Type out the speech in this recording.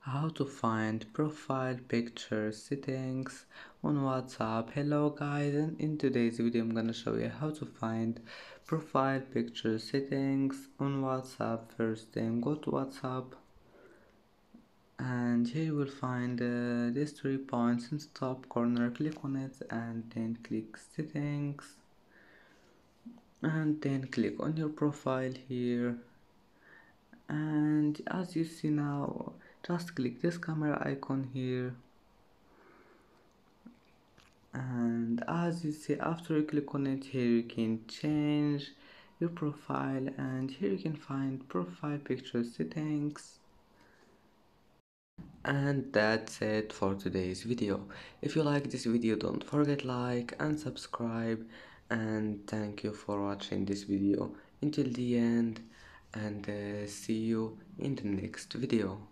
How to find profile picture settings on WhatsApp. Hello guys, and in today's video I'm gonna show you how to find profile picture settings on WhatsApp. First thing, go to WhatsApp and here you will find these 3 points in the top corner. Click on it and then click settings and then click on your profile here, and as you see now, just click this camera icon here, and as you see, after you click on it, here you can change your profile, and here you can find profile picture settings. And that's it for today's video. If you like this video, don't forget like and subscribe, and thank you for watching this video until the end, and see you in the next video.